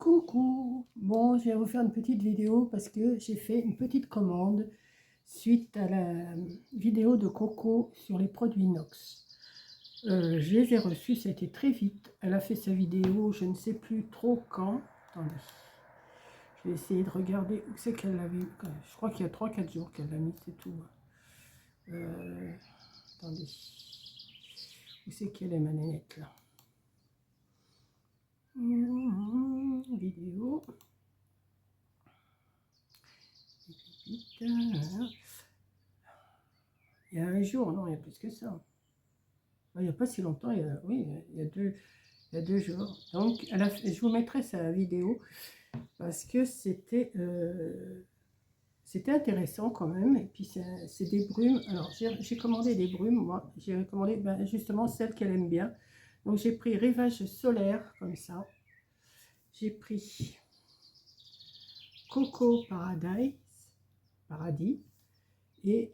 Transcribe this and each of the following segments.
Coucou! Bon, je vais vous faire une petite vidéo parce que j'ai fait une petite commande suite à la vidéo de Coco sur les produits inox. Je les ai reçus, ça a été très vite. Elle a fait sa vidéo, je ne sais plus trop quand. Attendez, je vais essayer de regarder où c'est qu'elle l'avait. Je crois qu'il y a 3-4 jours qu'elle l'a mis, c'est tout. Attendez, où c'est qu'elle est ma nénette là? Vidéo. Il y a un jour, non, il y a plus que ça. Il n'y a pas si longtemps, oui, il y a 2 jours. Donc, je vous mettrai sa vidéo parce que c'était intéressant quand même. Et puis, c'est des brumes. Alors, j'ai commandé des brumes, moi. J'ai commandé justement celles qu'elle aime bien. Donc, j'ai pris Rivage Solaire, comme ça. J'ai pris Coco Paradis. Et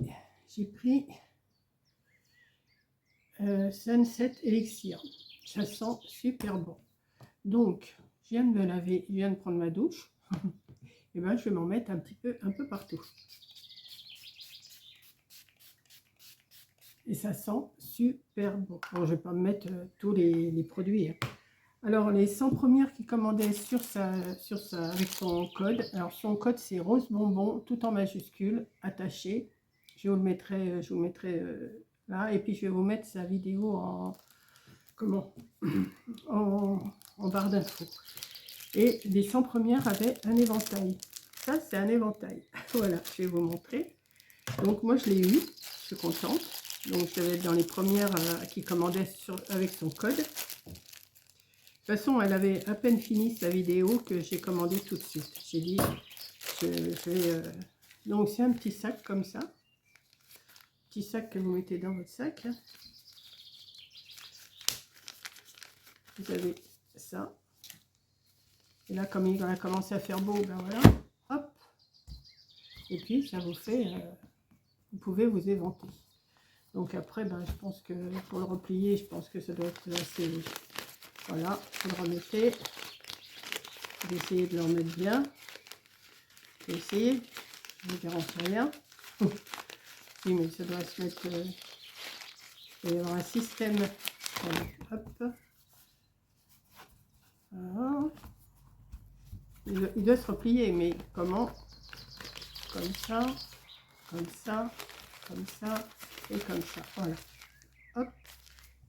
j'ai pris Sunset Elixir. Ça sent super bon. Donc, je viens de me laver, je viens de prendre ma douche. Et ben, je vais m'en mettre un peu partout. Et ça sent super bon. Bon, je ne vais pas me mettre tous les produits. Hein. Alors, les 100 premières qui commandaient avec son code. Alors, son code, c'est Rose Bonbon, tout en majuscule, attaché. Je vous le mettrai, là. Et puis, je vais vous mettre sa vidéo en barre d'infos. Et les 100 premières avaient un éventail. Ça, c'est un éventail. Voilà, je vais vous montrer. Donc, moi, je l'ai eu. Je suis contente. Donc, je devais être dans les premières qui commandaient avec son code. De toute façon, elle avait à peine fini sa vidéo que j'ai commandé tout de suite. J'ai dit, je vais... Donc, c'est un petit sac comme ça. Petit sac que vous mettez dans votre sac. Vous avez ça. Et là, comme il a commencé à faire beau, ben voilà, hop. Et puis, ça vous fait, vous pouvez vous éventer. Donc après, ben, je pense que pour le replier, je pense que ça doit être assez... Voilà, vous le remettez. Vous essayez de le remettre bien. Vous essayez, je ne garantis rien. Oui, mais ça doit se mettre... il va y avoir un système. Voilà, hop. Voilà. Il doit se replier, mais comment? Comme ça, comme ça, comme ça, et comme ça. Voilà. Hop.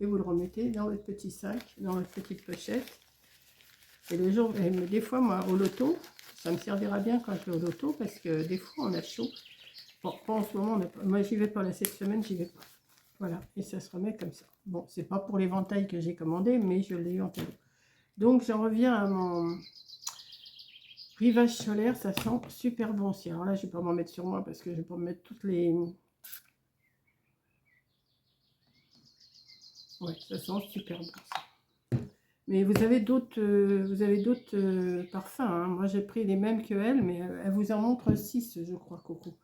Et vous le remettez dans votre petit sac, dans votre petite pochette. Et le jour, et des fois, moi, au loto, ça me servira bien quand je vais au loto, parce que des fois, on a chaud. Bon, pas en ce moment, moi, j'y vais pas là, cette semaine, j'y vais pas. Voilà, et ça se remet comme ça. Bon, c'est pas pour l'éventail que j'ai commandé, mais je l'ai eu en cadeau. Donc, j'en reviens à mon Rivage Solaire, ça sent super bon aussi. Alors là, je vais pas m'en mettre sur moi, parce que je vais pas me mettre toutes les... Ouais, ça sent super bon ça. Mais vous avez d'autres parfums. Hein. Moi, j'ai pris les mêmes que elle, mais elle vous en montre 6, je crois, Coco.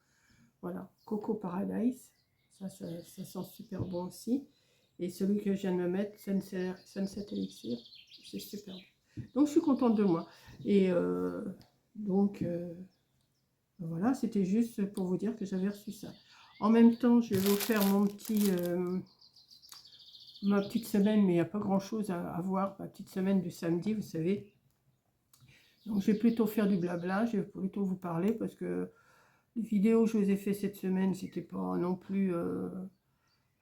Voilà, Coco Paradise. Ça sent super bon aussi. Et celui que je viens de me mettre, Sunset Elixir, c'est super bon. Donc, je suis contente de moi. Et donc, voilà, c'était juste pour vous dire que j'avais reçu ça. En même temps, je vais vous faire ma petite semaine, mais il n'y a pas grand chose à voir. Ma petite semaine du samedi, vous savez. Donc, je vais plutôt faire du blabla. Je vais plutôt vous parler parce que les vidéos que je vous ai fait cette semaine, c'était pas non plus...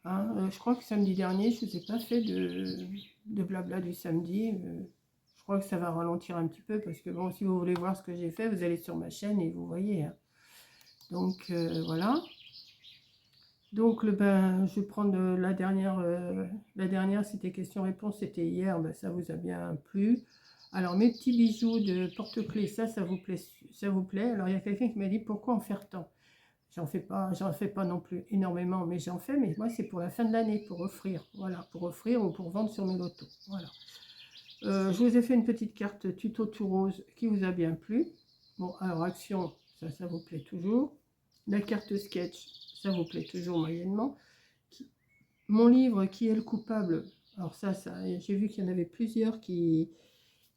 je crois que samedi dernier, je ne vous ai pas fait de blabla du samedi. Je crois que ça va ralentir un petit peu parce que bon, si vous voulez voir ce que j'ai fait, vous allez sur ma chaîne et vous voyez. Hein. Donc, voilà. Donc, je vais prendre la dernière, c'était question-réponse, c'était hier, ben, ça vous a bien plu. Alors, mes petits bijoux de porte-clés, ça vous plaît. Alors, il y a quelqu'un qui m'a dit, pourquoi en faire tant? J'en fais pas non plus énormément, mais j'en fais, mais moi, c'est pour la fin de l'année, pour offrir. Voilà, pour offrir ou pour vendre sur mes lotos. Voilà. Je vous ai fait une petite carte tuto tout rose qui vous a bien plu. Bon, alors, action, ça vous plaît toujours. La carte sketch, ça vous plaît toujours moyennement. Mon livre, Qui est le coupable? Alors ça j'ai vu qu'il y en avait plusieurs qui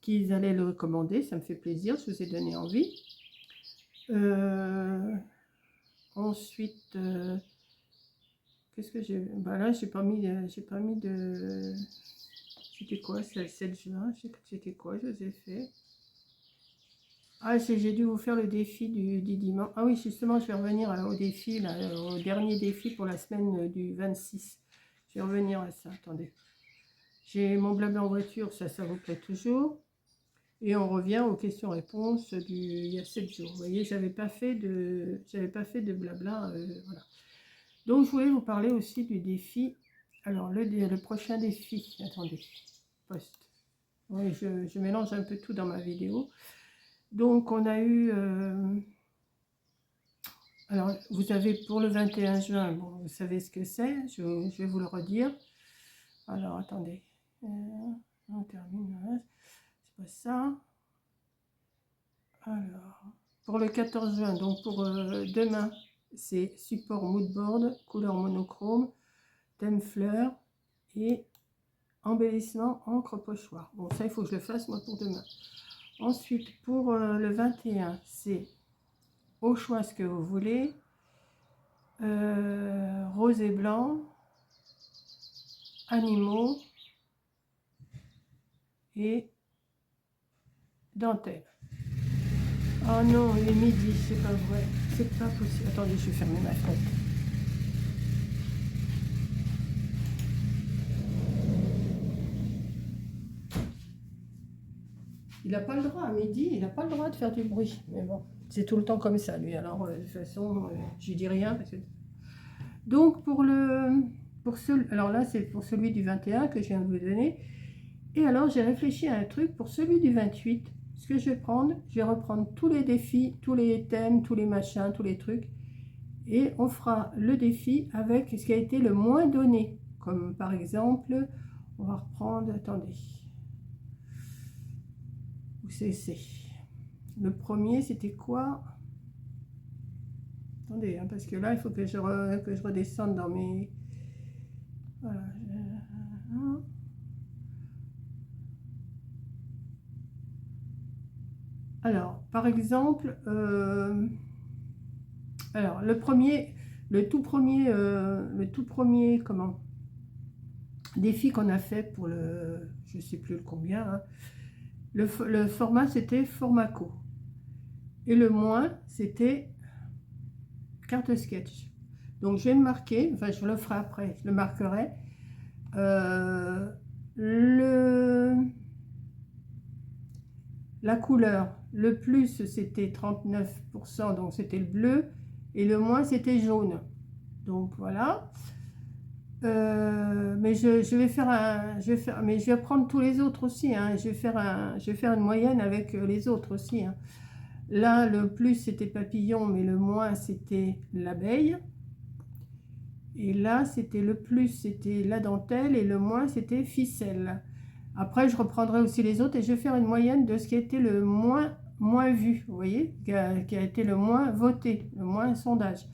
qu'ils allaient le recommander. Ça me fait plaisir, je vous ai donné envie. Ensuite, qu'est-ce que j'ai... Bah là, j'ai pas mis de... C'était quoi, c'est le 7 juin, je sais pas c'était quoi, je vous ai fait. Ah, j'ai dû vous faire le défi du dimanche. Ah oui, justement, je vais revenir au défi, là, au dernier défi pour la semaine du 26. Je vais revenir à ça, attendez. J'ai mon blabla en voiture, ça vous plaît toujours. Et on revient aux questions-réponses il y a 7 jours. Vous voyez, j'avais pas fait de blabla, voilà. Donc, je voulais vous parler aussi du défi. Alors, le prochain défi, attendez, post. Oui, je mélange un peu tout dans ma vidéo. Donc, on a eu... alors, vous avez pour le 21 juin, bon, vous savez ce que c'est, je vais vous le redire. Alors, attendez. On termine, voilà. C'est pas ça. Alors, pour le 14 juin, donc pour demain, c'est support moodboard, couleur monochrome, thème fleur et embellissement encre pochoir. Bon, ça, il faut que je le fasse, moi, pour demain. Ensuite, pour le 21, c'est au choix ce que vous voulez. Rose et blanc, animaux et dentelle. Oh non, il est midi, c'est pas vrai, c'est pas possible. Attendez, je vais fermer ma fenêtre. Il n'a pas le droit à midi, il n'a pas le droit de faire du bruit. Mais bon, c'est tout le temps comme ça, lui. Alors, de toute façon, je lui dis rien. Parce que... Donc, alors là, c'est pour celui du 21 que je viens de vous donner. Et alors, j'ai réfléchi à un truc pour celui du 28. Ce que je vais reprendre tous les défis, tous les thèmes, tous les machins, tous les trucs. Et on fera le défi avec ce qui a été le moins donné. Comme par exemple, on va reprendre, attendez. Où c'est? Le premier, c'était quoi? Attendez, hein, parce que là, il faut que je redescende dans mes... Voilà. Alors, par exemple, alors le tout premier, comment, défi qu'on a fait pour le, je sais plus le combien, hein, le format c'était Formaco et le moins c'était carte sketch. Donc je vais me marquer, enfin je le ferai après, je le marquerai. La couleur, le plus c'était 39%, donc c'était le bleu, et le moins c'était jaune. Donc voilà. Mais je vais faire mais je vais prendre tous les autres aussi, hein. Je vais faire une moyenne avec les autres aussi, hein. Là, le plus c'était papillon, mais le moins c'était l'abeille. Et là, c'était le plus c'était la dentelle et le moins c'était ficelle. Après, je reprendrai aussi les autres et je vais faire une moyenne de ce qui a été le moins vu, vous voyez, qui a été le moins voté, le moins sondage.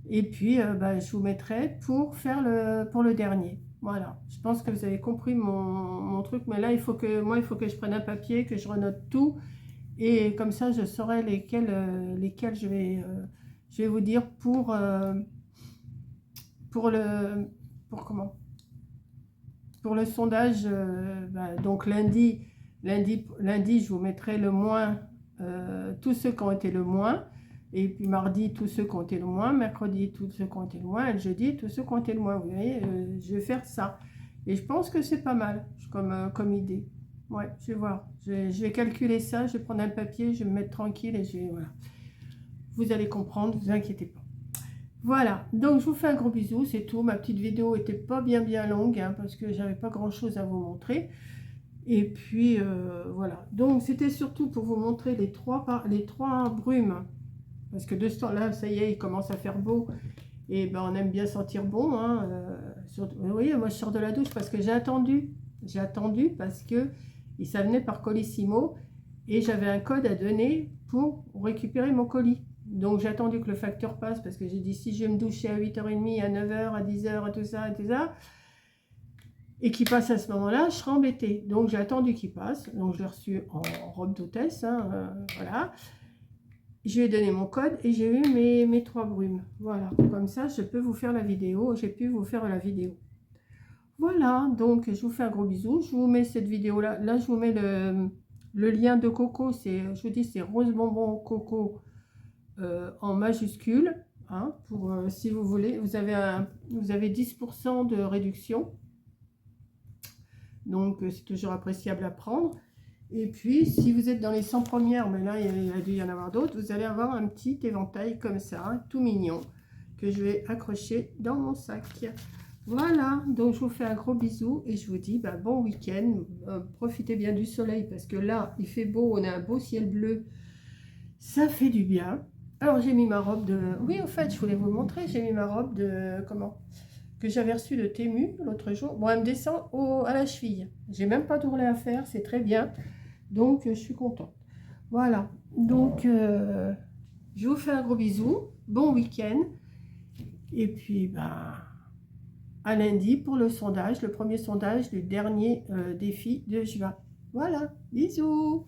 Et puis, je vous mettrai pour faire pour le dernier. Voilà, je pense que vous avez compris mon truc, mais là, il faut que je prenne un papier, que je renote tout, et comme ça, je saurai lesquels je vais vous dire pour le sondage. Donc lundi, je vous mettrai le moins, tous ceux qui ont été le moins, et puis mardi, tous ceux qui ont été le moins, mercredi, tous ceux qui ont été le moins, et jeudi, tous ceux qui ont été le moins. Vous voyez, je vais faire ça. Et je pense que c'est pas mal comme idée. Ouais, je vais voir. Je vais calculer ça, je vais prendre un papier, je vais me mettre tranquille et voilà. Vous allez comprendre, ne vous inquiétez pas. Voilà, donc je vous fais un gros bisou, c'est tout. Ma petite vidéo était pas bien longue, hein, parce que j'avais pas grand chose à vous montrer. Et puis voilà, donc c'était surtout pour vous montrer les trois brumes, parce que de ce temps-là, ça y est, il commence à faire beau, et ben on aime bien sentir bon, hein, vous voyez, moi je sors de la douche parce que j'ai attendu parce que ça venait par Colissimo, et j'avais un code à donner pour récupérer mon colis. Donc j'ai attendu que le facteur passe, parce que j'ai dit si je vais me doucher à 8h30, à 9h, à 10h, à tout ça, et qu'il passe à ce moment-là, je serai embêtée. Donc, j'ai attendu qu'il passe. Donc, je l'ai reçu en robe d'hôtesse. Hein, voilà. Je lui ai donné mon code et j'ai eu mes 3 brumes. Voilà. Comme ça, je peux vous faire la vidéo. J'ai pu vous faire la vidéo. Voilà. Donc, je vous fais un gros bisou. Je vous mets cette vidéo-là. Là, je vous mets le lien de Coco. Je vous dis, c'est Rose Bonbon Coco en majuscule. Hein, pour, si vous voulez. Vous avez 10% de réduction. Donc, c'est toujours appréciable à prendre. Et puis, si vous êtes dans les 100 premières, mais là, il a dû y en avoir d'autres, vous allez avoir un petit éventail comme ça, hein, tout mignon, que je vais accrocher dans mon sac. Voilà, donc je vous fais un gros bisou et je vous dis bon week-end. Profitez bien du soleil parce que là, il fait beau, on a un beau ciel bleu. Ça fait du bien. Alors, j'ai mis ma robe de... Oui, en fait, je voulais vous montrer, j'ai mis ma robe de... Comment que j'avais reçu de Temu l'autre jour. Bon, elle me descend à la cheville. J'ai même pas d'ourlet à faire, c'est très bien. Donc, je suis contente. Voilà. Donc, je vous fais un gros bisou. Bon week-end. Et puis, à lundi pour le sondage, le premier sondage du dernier défi de juin. Voilà. Bisous.